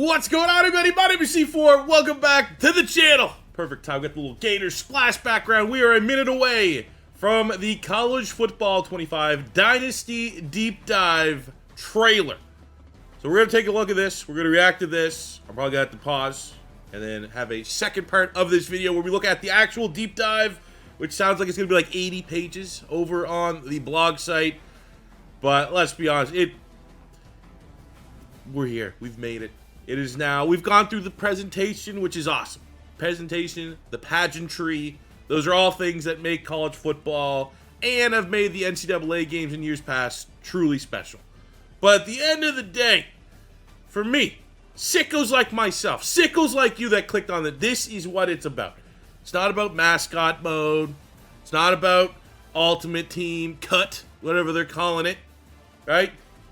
What's going on, everybody? My name is C4. Welcome back to the channel. Perfect time. Got the little Gators splash background. We are a minute away from the College Football 25 Dynasty Deep Dive trailer. So we're going to take a look at this. We're going to react to this. I'm probably going to have to pause and then have a second part of this video where we look at the actual deep dive, which sounds like it's going to be like 80 pages over on the blog site. But let's be honest, we're here. We've made it. It is now. We've gone through the presentation, which is awesome. Presentation, the pageantry, those are all things that make college football and have made the NCAA games in years past truly special. But at the end of the day, for me, sickos like myself, sickos like you that clicked on it, this is what it's about. It's not about mascot mode. It's not about ultimate team cut, whatever they're calling it, right?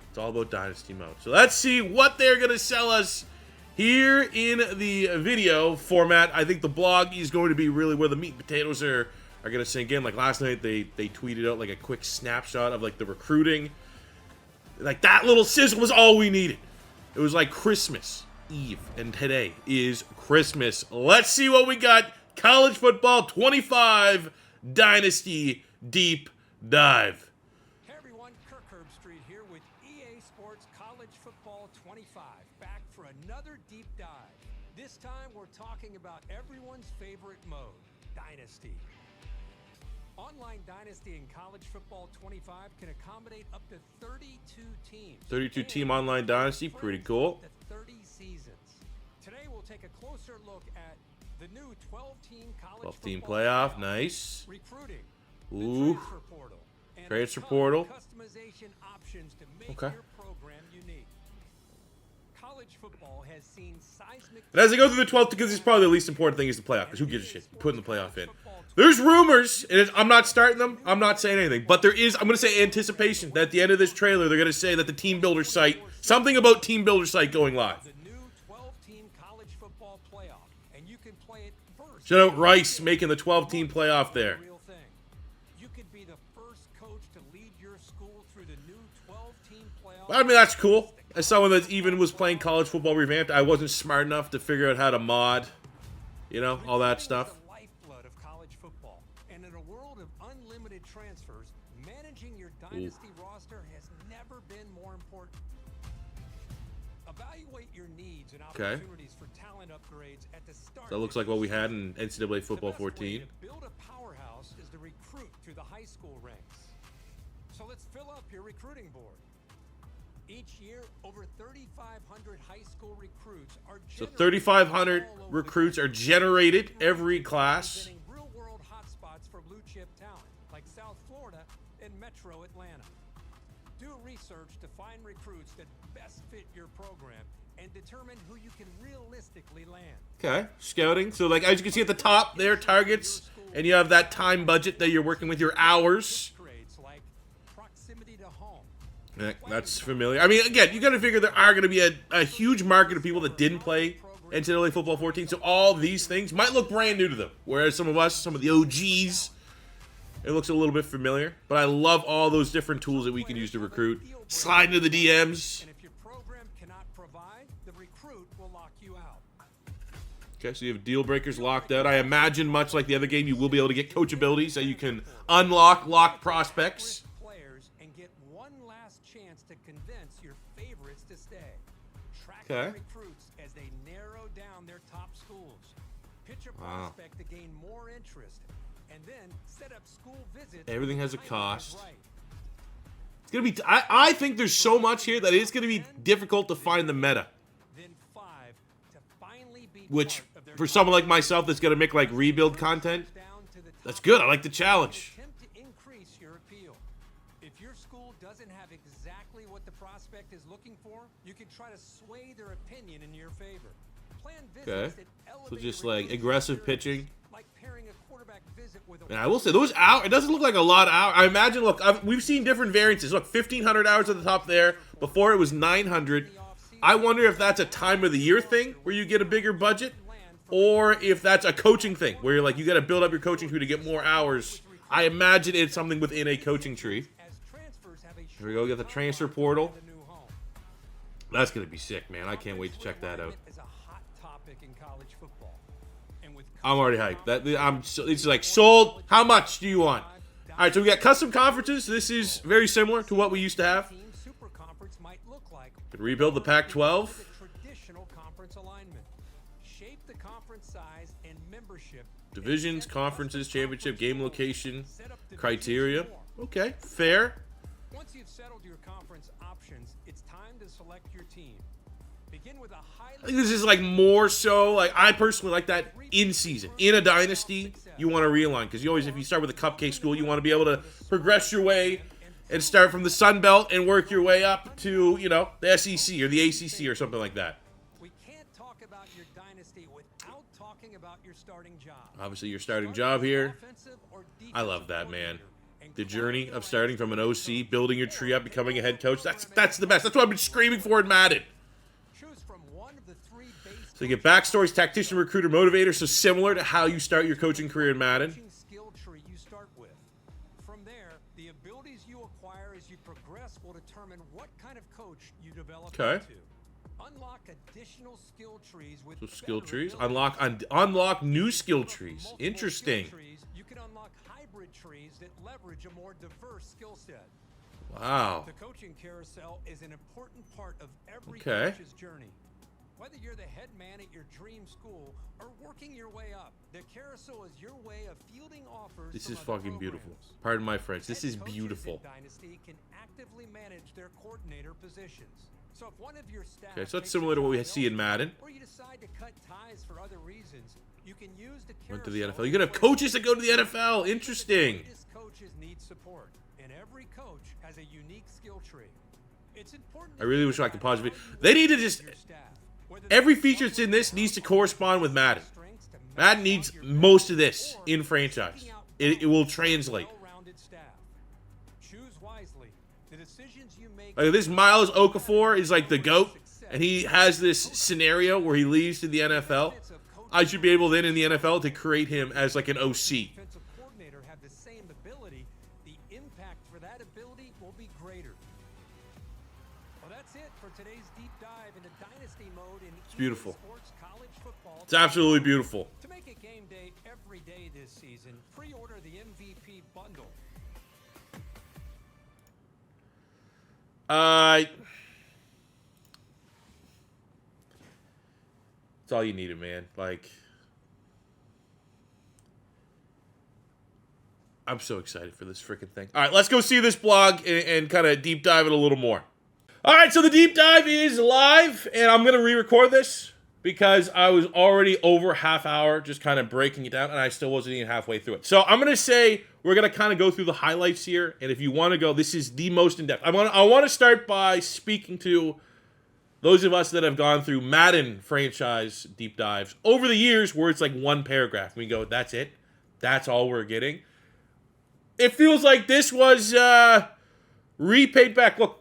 It's all about Dynasty Mode. So let's see what they're going to sell us here in the video format. I think the blog is going to be really where the meat and potatoes are going to sink in. Like last night, they tweeted out like a quick snapshot of like the recruiting. Like that little sizzle was all we needed. It was like Christmas Eve, and today is Christmas. Let's see what we got. College Football 25 Dynasty Deep Dive. College Football 25, back for another deep dive. This time we're talking about everyone's favorite mode, Dynasty. Online Dynasty in College Football 25 can accommodate up to 32 teams. 32 team online Dynasty, pretty cool. 30 seasons. Today we'll take a closer look at the new 12-team college 12-team football playoff, nice. Recruiting, ooh, transfer portal, and transfer portal. Customization options to make okay. your program unique. College football has seen seismic. And as I go through the 12th, because it's probably the least important thing is the playoff, because who gives a shit? Putting the playoff in. There's rumors, and I'm not starting them. I'm not saying anything, but there is. I'm going to say anticipation that at the end of this trailer, they're going to say that the Team Builder site, something about Team Builder site going live. The new 12-team college football playoff, and you can play it first. Shout out Rice making the 12-team playoff there. You could be the first coach to lead your school through the new 12-team playoff. I mean, that's cool. As someone that even was playing college football revamped, I wasn't smart enough to figure out how to mod, you know, all that stuff. The lifeblood of college football, and in a world of unlimited transfers, managing your dynasty roster has never been more important. Evaluate your needs and opportunities for talent upgrades at the start. That looks like what we had in NCAA Football 14. The best way to build a powerhouse is to recruit through the high school ranks. So let's fill up your recruiting board. Each year, over 3,500 high school recruits are generated. So 3,500 recruits are generated every class. Real-world hotspots for blue-chip talent, like South Florida and Metro Atlanta. Do research to find recruits that best fit your program and determine who you can realistically land. Okay, scouting. So, like, as you can see at the top, there targets, and you have that time budget that you're working with, your hours. Yeah, that's familiar. I mean, again, you got to figure there are going to be a huge market of people that didn't play NCAA Football 14, so all these things might look brand new to them. Whereas some of us, some of the OGs, it looks a little bit familiar. But I love all those different tools that we can use to recruit. Slide into the DMs. And if your program cannot provide, the recruit will lock you out. Okay, so you have deal breakers locked out. I imagine, much like the other game, you will be able to get coach abilities so you can unlock locked prospects. Chance to convince your favorites to stay. Track recruits as they narrow down their top schools. Pitch a prospect to gain more interest, and then set up school visits. Everything has a cost. It's gonna be. I think there's so much here that it's gonna be difficult to find the meta. Then 5 to finally be. Which, for someone like myself that's gonna make like rebuild content, that's good. I like the challenge. If your school doesn't have exactly what the prospect is looking for, you can try to sway their opinion in your favor. Plan visits that elevate. So just like aggressive pitching. Like pairing a quarterback visit with a. And I will say those hours. It doesn't look like a lot of hours. I imagine. Look, we've seen different variances. Look, 1,500 hours at the top there. Before it was 900. I wonder if that's a time of the year thing where you get a bigger budget, or if that's a coaching thing where you're like you got to build up your coaching tree to get more hours. I imagine it's something within a coaching tree. Here we go, get the transfer portal. That's going to be sick, man. I can't wait to check that out. Is a hot topic in college football. And with I'm already hyped. It's like sold. How much do you want? All right, so we got custom conferences. This is very similar to what we used to have. Super conference might look like. Could rebuild the Pac-12. Traditional conference alignment. Shape the conference size and membership. Divisions, conferences, championship, game location, criteria. Okay, fair. Once you've settled your conference options, it's time to select your team. Begin with a highly I think this is like more so, like I personally like that in season. In a dynasty, you want to realign because you always, if you start with a cupcake school, you want to be able to progress your way and start from the Sun Belt and work your way up to, you know, the SEC or the ACC or something like that. We can't talk about your dynasty without talking about your starting job. Obviously, your starting job here. I love that, man. The journey of starting from an OC, building your tree up, becoming a head coach. That's the best. That's what I've been screaming for in Madden. Choose from one of the three base So you get backstories, tactician, recruiter, motivator. So similar to how you start your coaching career in Madden. skill tree you start with. From there, the abilities you acquire as you progress will determine what kind of coach you develop Okay. into. Unlock additional skill trees with So skill better trees. abilities. Unlock new skill From trees. multiple Interesting. skill trees, you can unlock hybrid trees that leverage a more diverse skill set. Wow. The coaching carousel is an important part of every Okay. coach's journey. Whether you're the head man at your dream school or working your way up, the carousel is your way of fielding offers. This from is other fucking beautiful. programs. Pardon my French. This Head is coaches beautiful. in Dynasty can actively manage their coordinator positions. So if one of your staff Okay, so that's takes similar a to what we job see in Madden. or you decide to cut ties for other reasons, you can use the Went to the carousel NFL. You could have as a way coaches that go to the NFL. The Interesting. greatest coaches need support, and every coach has a unique skill tree. It's important. I really wish I could pause the video. They need to just... Every feature that's in this needs to correspond with Madden. Madden needs most of this in franchise. It will translate. Choose wisely. The decisions you make. Like this Miles Okafor is like the GOAT, and he has this scenario where he leaves to the NFL. I should be able then in the NFL to create him as like an OC. Defensive coordinator have the same ability, the impact for that ability will be greater. Well, that's it for today's deep dive into Dynasty Mode in beautiful. Sports College Football. It's absolutely beautiful. To make it game day every day this season, pre-order the MVP bundle. It's all you needed, man. Like, I'm so excited for this freaking thing. All right, let's go see this blog and kind of deep dive it a little more. All right, so the deep dive is live, and I'm going to re-record this because I was already over half hour just kind of breaking it down, and I still wasn't even halfway through it. So I'm going to say we're going to kind of go through the highlights here, and if you want to go, this is the most in-depth. I want to start by speaking to those of us that have gone through Madden franchise deep dives over the years where it's like one paragraph. We go, that's it. That's all we're getting. It feels like this was repaid back. Look.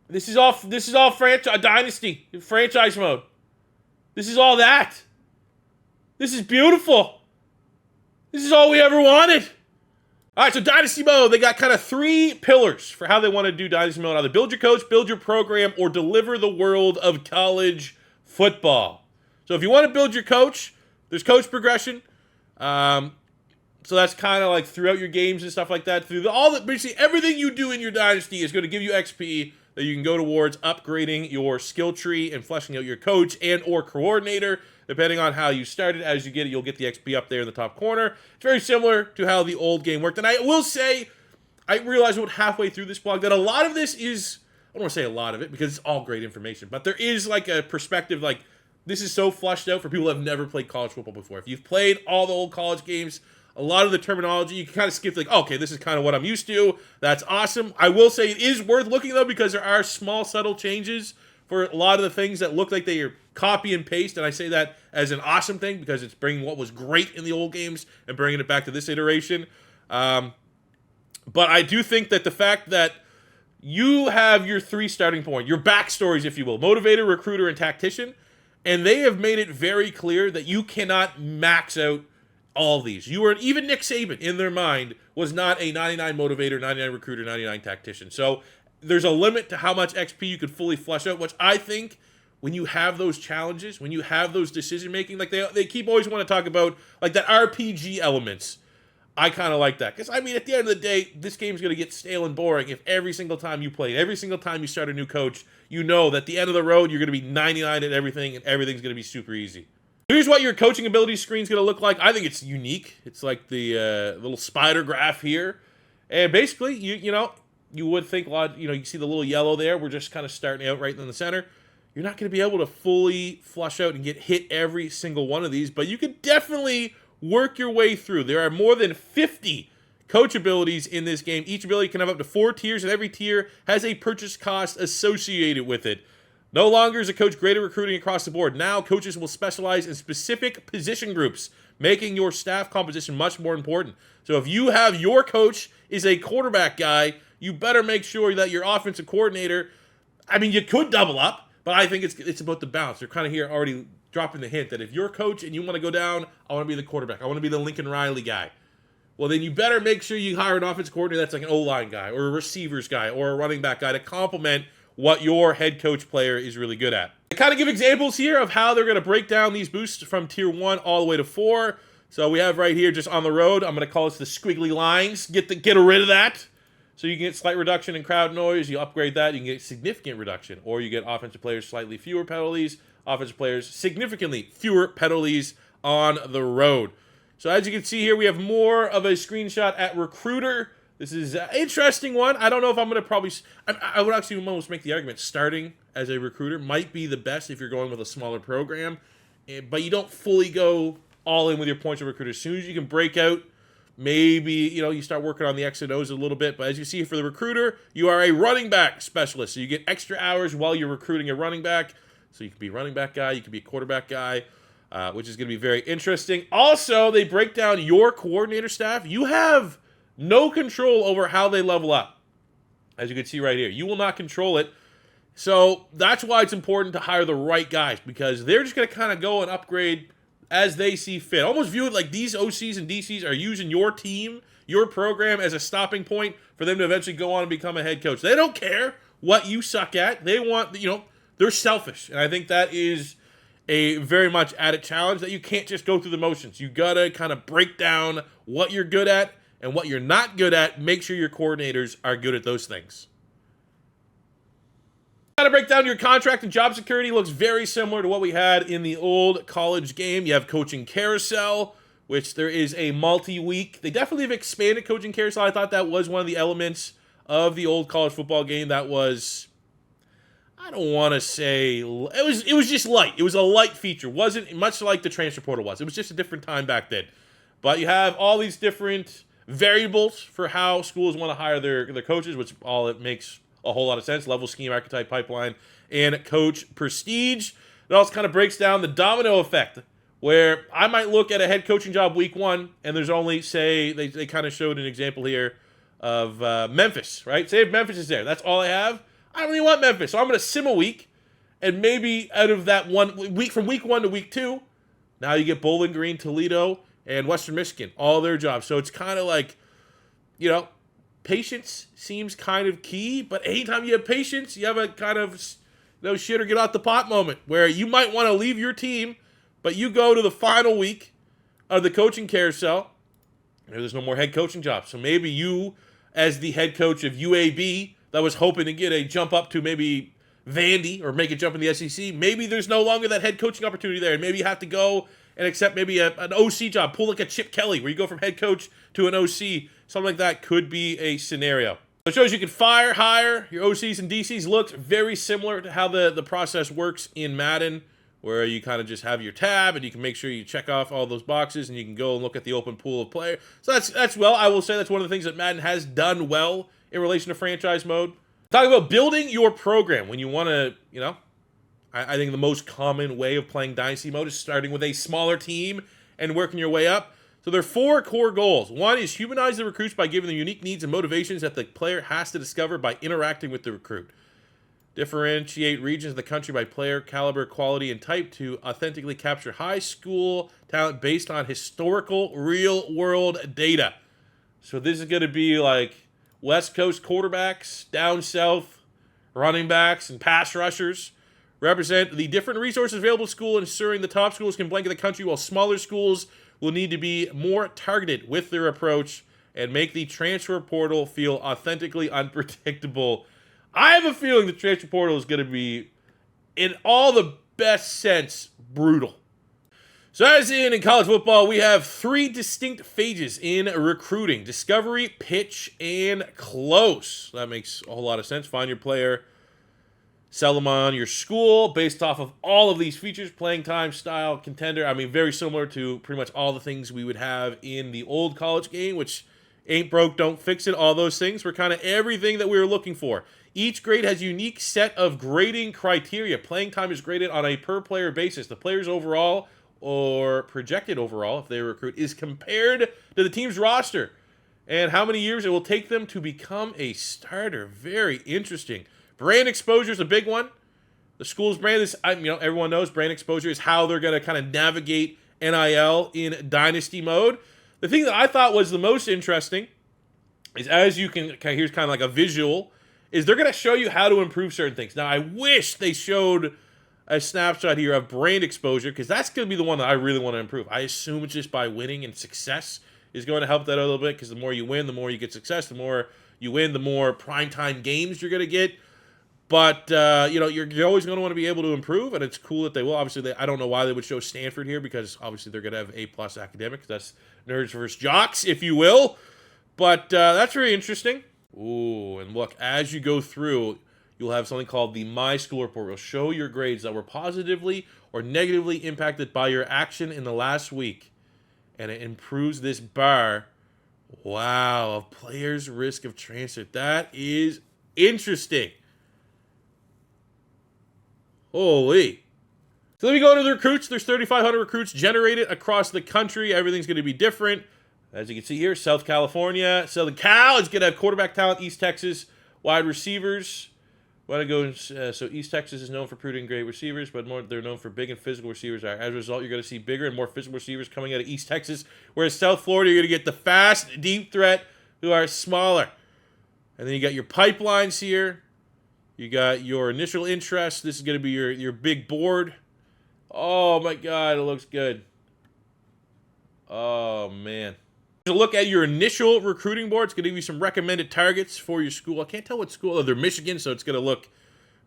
This is all franchise Dynasty franchise mode. This is all that. This is beautiful. This is all we ever wanted. All right, so Dynasty Mode, they got kind of three pillars for how they want to do Dynasty Mode. Either build your coach, build your program, or deliver the world of college football. So if you want to build your coach, there's coach progression. So that's kind of like throughout your games and stuff like that. Basically everything you do in your Dynasty is going to give you XP that you can go towards upgrading your skill tree and fleshing out your coach and or coordinator. Depending on how you started, as you get it, you'll get the XP up there in the top corner. It's very similar to how the old game worked. And I will say, I realized about halfway through this blog that a lot of this is, I don't want to say a lot of it because it's all great information, but there is like a perspective, like this is so fleshed out for people who have never played college football before. If you've played all the old college games, a lot of the terminology, you can kind of skip like, okay, this is kind of what I'm used to. That's awesome. I will say it is worth looking though because there are small, subtle changes for a lot of the things that look like they are copy and paste, and I say that as an awesome thing because it's bringing what was great in the old games and bringing it back to this iteration. But I do think that the fact that you have your three starting points, your backstories, if you will, motivator, recruiter, and tactician, and they have made it very clear that you cannot max out all of these. You were even Nick Saban in their mind was not a 99 motivator, 99 recruiter, 99 tactician. So there's a limit to how much XP you could fully flesh out, which I think when you have those challenges, when you have those decision making, like they keep always want to talk about like that RPG elements. I kind of like that. Because, I mean, at the end of the day, this game's going to get stale and boring if every single time you play, every single time you start a new coach, you know that at the end of the road, you're going to be 99 at everything, and everything's going to be super easy. Here's what your coaching ability screen's going to look like. I think it's unique. It's like the little spider graph here. And basically, you would think a lot, you see the little yellow there. We're just kind of starting out right in the center. You're not going to be able to fully flush out and get hit every single one of these, but you could definitely work your way through. There are more than 50 coach abilities in this game. Each ability can have up to 4 tiers, and every tier has a purchase cost associated with it. No longer is a coach great at recruiting across the board. Now, coaches will specialize in specific position groups, making your staff composition much more important. So if you have your coach is a quarterback guy, you better make sure that your offensive coordinator, I mean, you could double up, but I think it's about the balance. They're kind of here already dropping the hint that if you're a coach and you want to go down, I want to be the quarterback. I want to be the Lincoln Riley guy. Well, then you better make sure you hire an offensive coordinator that's like an O-line guy or a receivers guy or a running back guy to complement what your head coach player is really good at. I kind of give examples here of how they're going to break down these boosts from tier 1 all the way to 4. So we have right here just on the road, I'm going to call this the squiggly lines. Get rid of that. So you can get slight reduction in crowd noise. You upgrade that, you can get significant reduction. Or you get offensive players slightly fewer penalties, offensive players significantly fewer penalties on the road. So as you can see here, we have more of a screenshot at recruiter. This is an interesting one. I don't know if I'm going to probably... I would actually almost make the argument starting as a recruiter might be the best if you're going with a smaller program. But you don't fully go all in with your points of recruiter. As soon as you can break out, maybe, you start working on the X and O's a little bit. But as you see for the recruiter, you are a running back specialist. So you get extra hours while you're recruiting a running back. So you can be a running back guy, you can be a quarterback guy, which is going to be very interesting. Also, they break down your coordinator staff. You have no control over how they level up. As you can see right here, you will not control it. So that's why it's important to hire the right guys, because they're just going to kind of go and upgrade as they see fit. Almost view it like these OCs and DCs are using your team, your program as a stopping point for them to eventually go on and become a head coach. They don't care what you suck at. They want, they're selfish. And I think that is a very much added challenge, that you can't just go through the motions. You got to kind of break down what you're good at and what you're not good at. Make sure your coordinators are good at those things. Got to break down your contract and job security. Looks very similar to what we had in the old college game. You have coaching carousel, which there is a multi-week. They definitely have expanded coaching carousel. I thought that was one of the elements of the old college football game that was, I don't want to say, it was just light. It was a light feature. Wasn't much like the transfer portal was. It was just a different time back then. But you have all these different variables for how schools want to hire their coaches, which all it makes a whole lot of sense. Level, scheme, archetype, pipeline, and coach prestige. It also kind of breaks down the domino effect, where I might look at a head coaching job week 1, and there's only, say, they kind of showed an example here of Memphis, right? Say if Memphis is there, that's all I have. I don't really want Memphis, so I'm going to sim a week, and maybe out of that 1 week, from week 1 to week 2, now you get Bowling Green, Toledo, and Western Michigan, all their jobs. So it's kind of like, patience seems kind of key, but anytime you have patience, you have a kind of shit or get out the pot moment where you might want to leave your team, but you go to the final week of the coaching carousel, and there's no more head coaching jobs. So maybe you, as the head coach of UAB, that was hoping to get a jump up to maybe Vandy or make a jump in the SEC, maybe there's no longer that head coaching opportunity there, and maybe you have to go and accept maybe an OC job, pull like a Chip Kelly, where you go from head coach to an OC. Something like that could be a scenario. So it shows you can hire your OCs and DCs. Looks very similar to how the process works in Madden, where you kind of just have your tab and you can make sure you check off all those boxes and you can go and look at the open pool of players. So I will say that's one of the things that Madden has done well in relation to franchise mode. Talking about building your program when you want to, I think the most common way of playing Dynasty Mode is starting with a smaller team and working your way up. So there are 4 core goals. 1 is humanize the recruits by giving them unique needs and motivations that the player has to discover by interacting with the recruit. Differentiate regions of the country by player, caliber, quality, and type to authentically capture high school talent based on historical, real-world data. So this is going to be like West Coast quarterbacks, down south running backs, and pass rushers. Represent the different resources available to school, ensuring the top schools can blanket the country, while smaller schools will need to be more targeted with their approach and make the transfer portal feel authentically unpredictable. I have a feeling the transfer portal is going to be, in all the best sense, brutal. So as in college football, we have 3 distinct phases in recruiting: discovery, pitch, and close. That makes a whole lot of sense. Find your player, sell them on your school based off of all of these features: playing time, style, contender. I mean, very similar to pretty much all the things we would have in the old college game, which ain't broke, don't fix it. All those things were kind of everything that we were looking for. Each grade has a unique set of grading criteria. Playing time is graded on a per-player basis. The player's overall or projected overall, if they recruit, is compared to the team's roster and how many years it will take them to become a starter. Very interesting. Brand exposure is a big one. The school's brand is, everyone knows brand exposure is how they're going to kind of navigate NIL in Dynasty Mode. The thing that I thought was the most interesting is, as you can, here's kind of like a visual, is they're going to show you how to improve certain things. Now, I wish they showed a snapshot here of brand exposure, because that's going to be the one that I really want to improve. I assume it's just by winning, and success is going to help that a little bit, because the more you win, the more you get success. The more you win, the more primetime games you're going to get. But, you're always going to want to be able to improve, and it's cool that they will. Obviously, I don't know why they would show Stanford here, because obviously they're going to have A-plus academics. That's nerds versus jocks, if you will. But that's very interesting. Ooh, and look, as you go through, you'll have something called the My School Report. It'll show your grades that were positively or negatively impacted by your action in the last week. And it improves this bar, wow, of players' risk of transfer. That is interesting. Holy. So let me go into the recruits. There's 3,500 recruits generated across the country. Everything's going to be different. As you can see here, South California, Southern Cal is going to have quarterback talent. East Texas, wide receivers. So East Texas is known for recruiting great receivers, but they're known for big and physical receivers. As a result, you're going to see bigger and more physical receivers coming out of East Texas, whereas South Florida, you're going to get the fast, deep threat who are smaller. And then you got your pipelines here. You got your initial interest. This is going to be your big board. Oh, my God, it looks good. Oh, man. To look at your initial recruiting board, it's going to give you some recommended targets for your school. I can't tell what school. Oh, they're Michigan, so it's going to look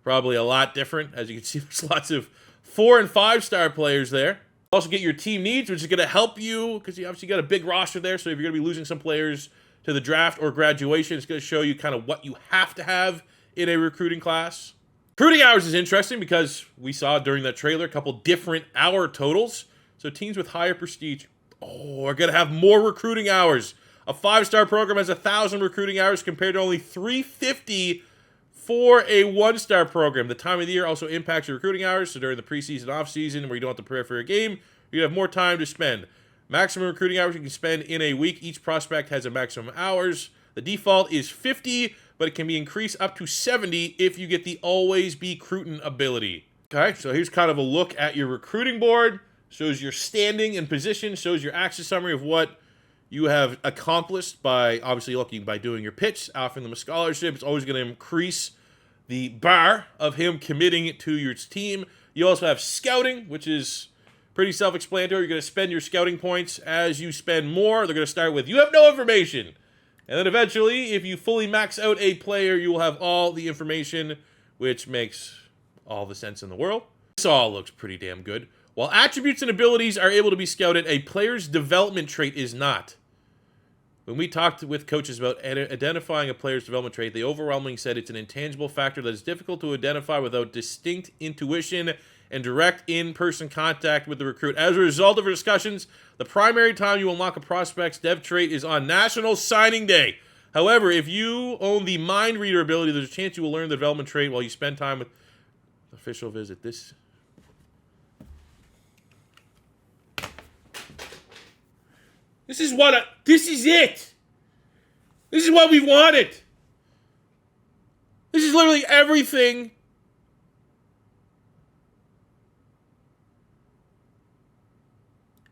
probably a lot different. As you can see, there's lots of 4- and 5-star players there. Also get your team needs, which is going to help you, because you obviously got a big roster there. So if you're going to be losing some players to the draft or graduation, it's going to show you kind of what you have to have in a recruiting class. Recruiting hours is interesting because we saw during that trailer a couple different hour totals. So teams with higher prestige are going to have more recruiting hours. A 5-star program has 1,000 recruiting hours compared to only 350 for a 1-star program. The time of the year also impacts your recruiting hours. So during the preseason, off-season, where you don't have to prepare for a game, you have more time to spend. Maximum recruiting hours you can spend in a week. Each prospect has a maximum hours. The default is 50, but it can be increased up to 70 if you get the Always Be Crutin ability. Okay, so here's kind of a look at your recruiting board. Shows your standing and position, shows your action summary of what you have accomplished by, obviously, looking by doing your pitch, offering them a scholarship. It's always going to increase the bar of him committing to your team. You also have scouting, which is pretty self-explanatory. You're going to spend your scouting points. As you spend more, they're going to start with, you have no information. And then eventually, if you fully max out a player, you will have all the information, which makes all the sense in the world. This all looks pretty damn good. While attributes and abilities are able to be scouted, a player's development trait is not. When we talked with coaches about identifying a player's development trait, they overwhelmingly said it's an intangible factor that is difficult to identify without distinct intuition and direct in-person contact with the recruit. As a result of our discussions, the primary time you unlock a prospect's dev trait is on National Signing Day. However, if you own the mind reader ability, there's a chance you will learn the development trait while you spend time with official visit. This is it. This is what we wanted. This is literally everything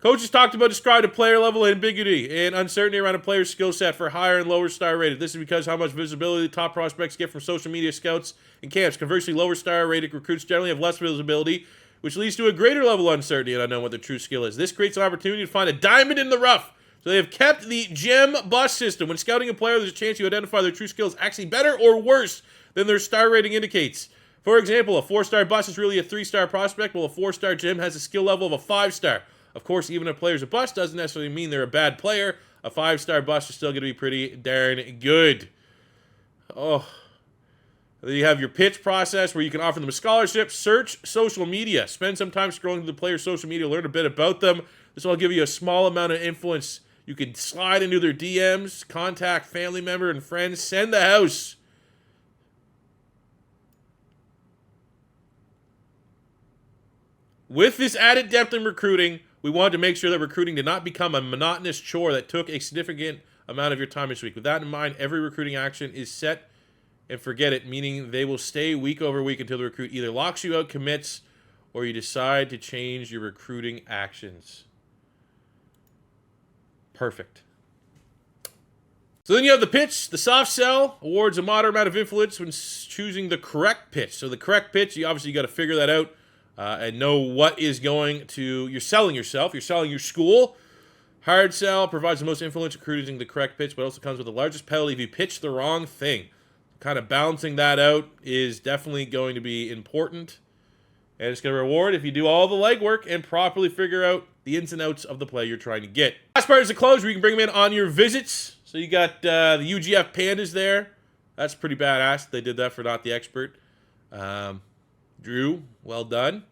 Coaches talked about describing the player level ambiguity and uncertainty around a player's skill set for higher and lower star rated. This is because how much visibility the top prospects get from social media scouts and camps. Conversely, lower star rated recruits generally have less visibility, which leads to a greater level of uncertainty and unknown what their true skill is. This creates an opportunity to find a diamond in the rough. So they have kept the gem bust system. When scouting a player, there's a chance you identify their true skills actually better or worse than their star rating indicates. For example, a 4-star bust is really a 3-star prospect, while a 4-star gem has a skill level of a 5-star. Of course, even if a player's a bust doesn't necessarily mean they're a bad player. A 5-star bust is still going to be pretty darn good. Oh. Then you have your pitch process where you can offer them a scholarship. Search social media. Spend some time scrolling through the player's social media, learn a bit about them. This will give you a small amount of influence. You can slide into their DMs, contact family member and friends, send the house. With this added depth in recruiting, we wanted to make sure that recruiting did not become a monotonous chore that took a significant amount of your time each week. With that in mind, every recruiting action is set and forget it, meaning they will stay week over week until the recruit either locks you out, commits, or you decide to change your recruiting actions. Perfect. So then you have the pitch. The soft sell awards a moderate amount of influence when choosing the correct pitch. So the correct pitch, you obviously got to figure that out. And know what is going to... You're selling yourself. You're selling your school. Hard sell provides the most influence in choosing the correct pitch, but also comes with the largest penalty if you pitch the wrong thing. Kind of balancing that out is definitely going to be important. And it's going to reward if you do all the legwork and properly figure out the ins and outs of the play you're trying to get. Last part is the close where you can bring them in on your visits. So you got the UGF Pandas there. That's pretty badass. They did that for Not the Expert. Drew, well done.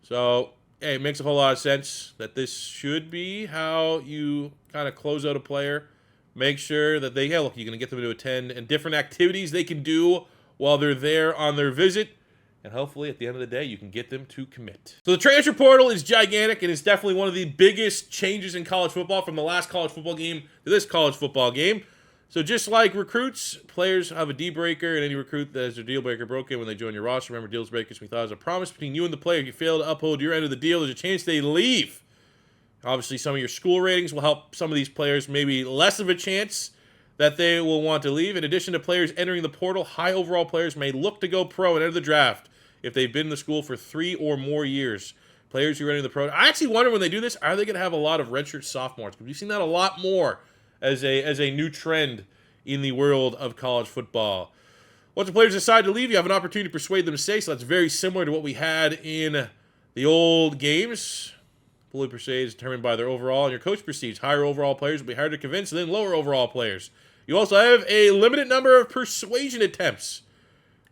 So, hey, it makes a whole lot of sense that this should be how you kind of close out a player. Make sure that you're going to get them to attend and different activities they can do while they're there on their visit. And hopefully, at the end of the day, you can get them to commit. So the transfer portal is gigantic, and it's definitely one of the biggest changes in college football from the last college football game to this college football game. So just like recruits, players have a deal breaker, and any recruit that has their deal breaker broken when they join your roster. Remember, deal breakers we thought was a promise between you and the player. If you fail to uphold your end of the deal, there's a chance they leave. Obviously, some of your school ratings will help some of these players maybe less of a chance that they will want to leave. In addition to players entering the portal, high overall players may look to go pro and enter the draft if they've been in the school for 3 or more years. Players who are entering the pro, I actually wonder when they do this, are they going to have a lot of redshirt sophomores? Because we've seen that a lot more as a new trend in the world of college football. Once the players decide to leave, you have an opportunity to persuade them to stay. So that's very similar to what we had in the old games. Fully persuaded is determined by their overall, and your coach perceives higher overall players will be harder to convince than lower overall players. You also have a limited number of persuasion attempts.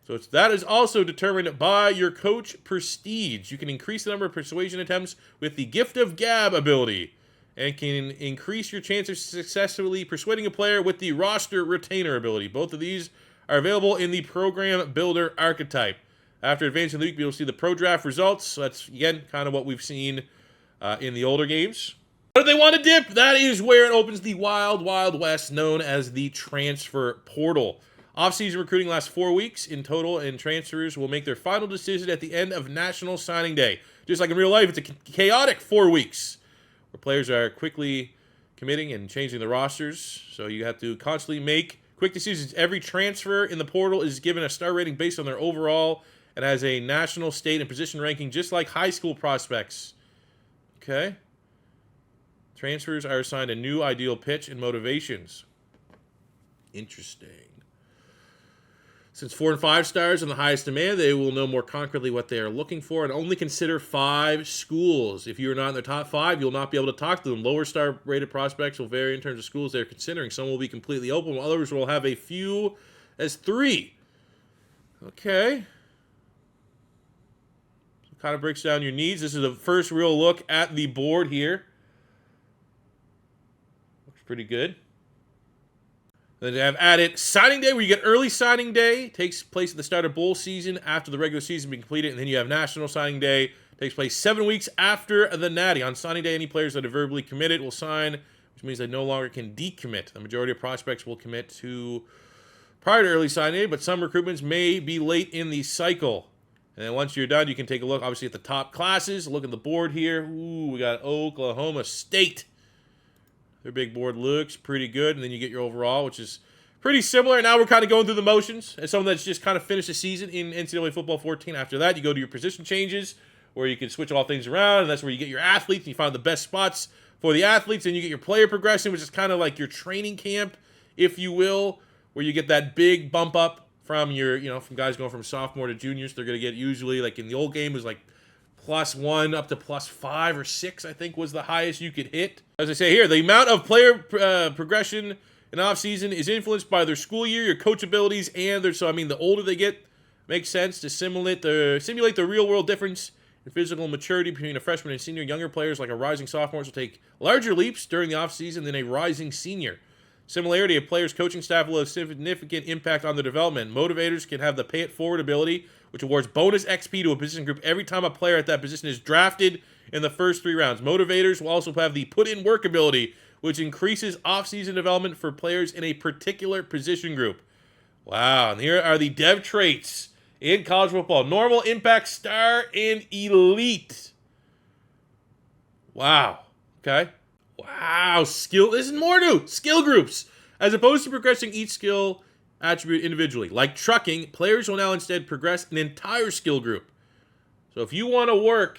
So that is also determined by your coach prestige. You can increase the number of persuasion attempts with the gift of gab ability, and can increase your chance of successfully persuading a player with the roster retainer ability. Both of these are available in the program builder archetype. After advancing the week, you'll see the pro draft results. So that's, again, kind of what we've seen in the older games. But if they want to dip, that is where it opens the wild, wild west known as the transfer portal. Off-season recruiting lasts 4 weeks in total, and transfers will make their final decision at the end of National Signing Day. Just like in real life, it's a chaotic 4 weeks where players are quickly committing and changing the rosters. So you have to constantly make quick decisions. Every transfer in the portal is given a star rating based on their overall and has a national, state, and position ranking just like high school prospects. Okay. Transfers are assigned a new ideal pitch and motivations. Interesting. Since 4 and 5 stars are the highest demand, they will know more concretely what they are looking for and only consider 5 schools. If you are not in the top 5, you'll not be able to talk to them. Lower star rated prospects will vary in terms of schools they're considering. Some will be completely open, while others will have a few as 3. Okay. So kind of breaks down your needs. This is the first real look at the board here. Looks pretty good. Then they have added signing day, where you get early signing day. Takes place at the start of bowl season after the regular season being completed. And then you have national signing day. Takes place 7 weeks after the natty. On signing day, any players that are verbally committed will sign, which means they no longer can decommit. The majority of prospects will commit to prior to early signing day, but some recruitments may be late in the cycle. And then once you're done, you can take a look, obviously, at the top classes. Look at the board here. Ooh, we got Oklahoma State. Their big board looks pretty good. And then you get your overall, which is pretty similar. Now we're kind of going through the motions as someone that's just kind of finished the season in NCAA Football 14. After that, you go to your position changes, where you can switch all things around. And that's where you get your athletes. And you find the best spots for the athletes. And you get your player progression, which is kind of like your training camp, if you will, where you get that big bump up from your, from guys going from sophomore to juniors. They're going to get usually, like in the old game, it was like +1 up to +5 or 6, I think was the highest you could hit. As I say here, the amount of player progression in off-season is influenced by their school year, your coach abilities, and the older they get, makes sense to simulate the real-world difference in physical maturity between a freshman and senior. Younger players, like a rising sophomores, will take larger leaps during the off-season than a rising senior. Similarity of players' coaching staff will have significant impact on their development. Motivators can have the pay-it-forward ability, which awards bonus XP to a position group every time a player at that position is drafted in the first 3 rounds. Motivators will also have the put-in-work ability, which increases off-season development for players in a particular position group. Wow, and here are the dev traits in college football. Normal, impact, star, and elite. Wow, okay. Wow, skill. This is more new. Skill groups. As opposed to progressing each skill attribute individually. Like trucking, players will now instead progress an entire skill group. So if you want to work,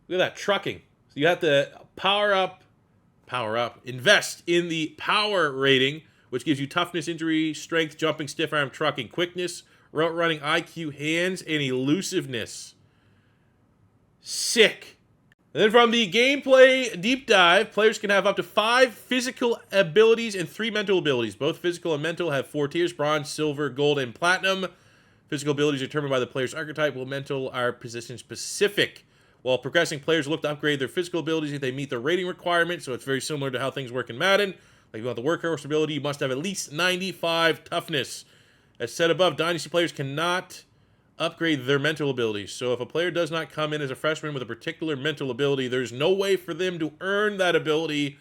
look at that, trucking. So you have to power up, invest in the power rating, which gives you toughness, injury, strength, jumping, stiff arm, trucking, quickness, route running, IQ, hands, and elusiveness. Sick. And then from the gameplay deep dive, players can have up to 5 physical abilities and 3 mental abilities. Both physical and mental have 4 tiers: bronze, silver, gold, and platinum. Physical abilities are determined by the player's archetype, while mental are position specific. While progressing, players look to upgrade their physical abilities if they meet the rating requirement, so it's very similar to how things work in Madden. Like if you want the workhorse ability, you must have at least 95 toughness. As said above, Dynasty players cannot upgrade their mental abilities. So if a player does not come in as a freshman with a particular mental ability, there's no way for them to earn that ability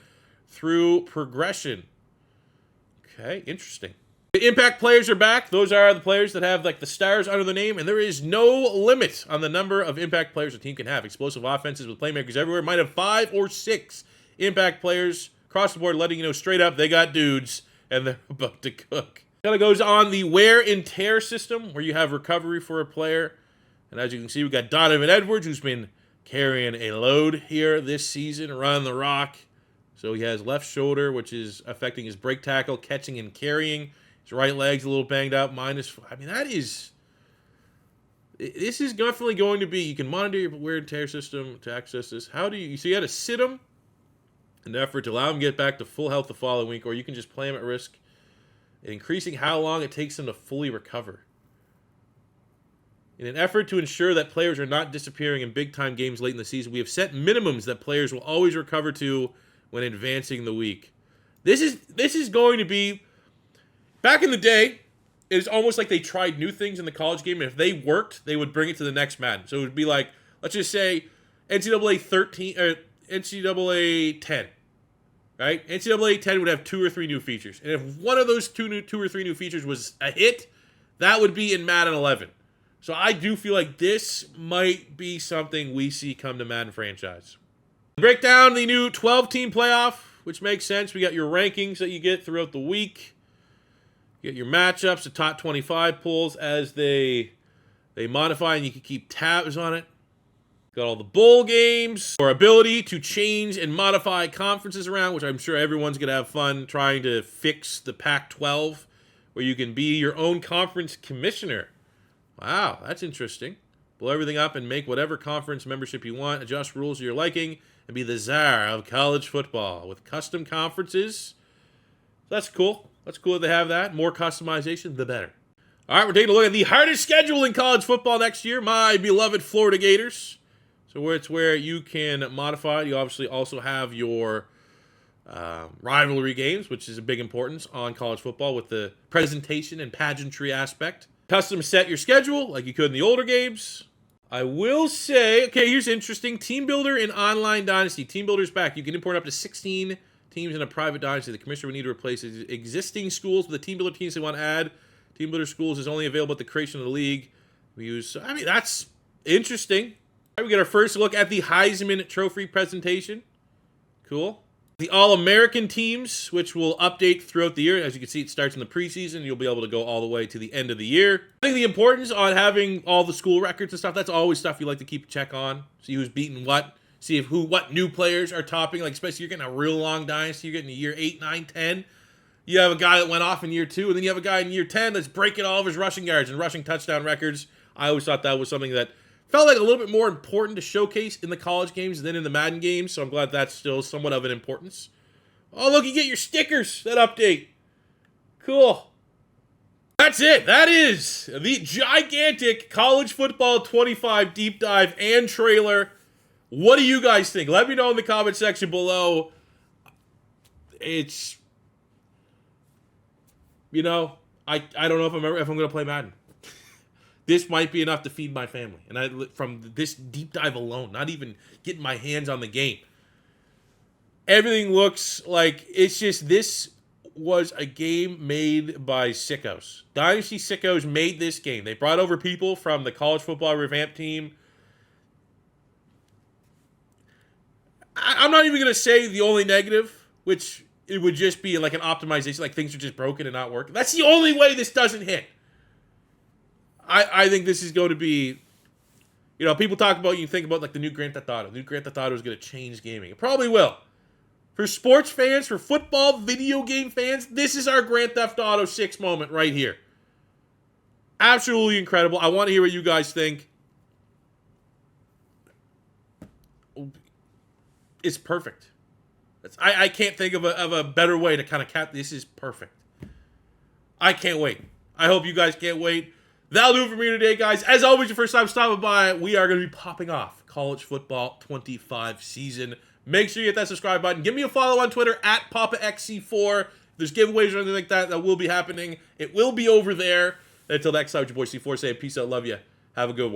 through progression. Okay, interesting. The impact players are back. Those are the players that have like the stars under the name, and there is no limit on the number of impact players a team can have. Explosive offenses with playmakers everywhere might have 5 or 6 impact players across the board, letting you know straight up they got dudes and they're about to cook. Kind of goes on the wear and tear system, where you have recovery for a player. And as you can see, we got Donovan Edwards, who's been carrying a load here this season, running the rock. So he has left shoulder, which is affecting his break tackle, catching and carrying. His right leg's a little banged up. This is definitely going to be, you can monitor your wear and tear system to access this. So you had to sit him in an effort to allow him to get back to full health the following week, or you can just play him at risk, increasing how long it takes them to fully recover. In an effort to ensure that players are not disappearing in big-time games late in the season, we have set minimums that players will always recover to when advancing the week. This is going to be, back in the day, it's almost like they tried new things in the college game, and if they worked, they would bring it to the next Madden. So it would be like, let's just say NCAA 13 or NCAA 10. Right? NCAA 10 would have 2 or 3 new features. And if one of those 2 or 3 new features was a hit, that would be in Madden 11. So I do feel like this might be something we see come to Madden franchise. Break down the new 12-team playoff, which makes sense. We got your rankings that you get throughout the week. You get your matchups, the top 25 pulls as they modify, and you can keep tabs on it. Got all the bowl games, or ability to change and modify conferences around, which I'm sure everyone's going to have fun trying to fix the Pac-12, where you can be your own conference commissioner. Wow, that's interesting. Blow everything up and make whatever conference membership you want, adjust rules to your liking, and be the czar of college football with custom conferences. That's cool. That's cool that they have that. More customization, the better. All right, we're taking a look at the hardest schedule in college football next year, my beloved Florida Gators. So it's where you can modify. You obviously also have your rivalry games, which is a big importance on college football with the presentation and pageantry aspect. Custom set your schedule like you could in the older games. I will say, okay, here's interesting. Team Builder in Online Dynasty. Team Builder's back. You can import up to 16 teams in a private dynasty. The commissioner would need to replace existing schools with the Team Builder teams they want to add. Team Builder schools is only available at the creation of the league. I mean, that's interesting. All right, we get our first look at the Heisman Trophy presentation. Cool. The All-American teams, which will update throughout the year. As you can see, it starts in the preseason. You'll be able to go all the way to the end of the year. I think the importance on having all the school records and stuff, that's always stuff you like to keep a check on. See who's beating what. See if what new players are topping. Like, especially you're getting a real long dynasty. You're getting a year 8, 9, 10. You have a guy that went off in year 2, and then you have a guy in year 10 that's breaking all of his rushing yards and rushing touchdown records. I always thought that was something that felt like a little bit more important to showcase in the college games than in the Madden games, so I'm glad that's still somewhat of an importance. Oh, look, you get your stickers that update. Cool. That's it. That is the gigantic College Football 25 deep dive and trailer. What do you guys think? Let me know in the comment section below. It's, you know, I don't know if I'm going to play Madden. This might be enough to feed my family. And from this deep dive alone, not even getting my hands on the game. Everything looks like it's just, this was a game made by sickos. Dynasty sickos made this game. They brought over people from the college football revamp team. I'm not even going to say the only negative, which it would just be like an optimization, like things are just broken and not working. That's the only way this doesn't hit. I think this is going to be, you know, people talk about, you think about like the new Grand Theft Auto. The new Grand Theft Auto is going to change gaming. It probably will. For sports fans, for football video game fans, this is our Grand Theft Auto 6 moment right here. Absolutely incredible. I want to hear what you guys think. It's perfect. I can't think of a better way to kind of cap. This is perfect. I can't wait. I hope you guys can't wait. That'll do it for me today, guys. As always, your first time stopping by, we are going to be popping off College Football 25 season. Make sure you hit that subscribe button. Give me a follow on Twitter at PapaXC4. If there's giveaways or anything like that, that will be happening. It will be over there. Until next time, your boy C4 saying peace out, love you. Have a good one.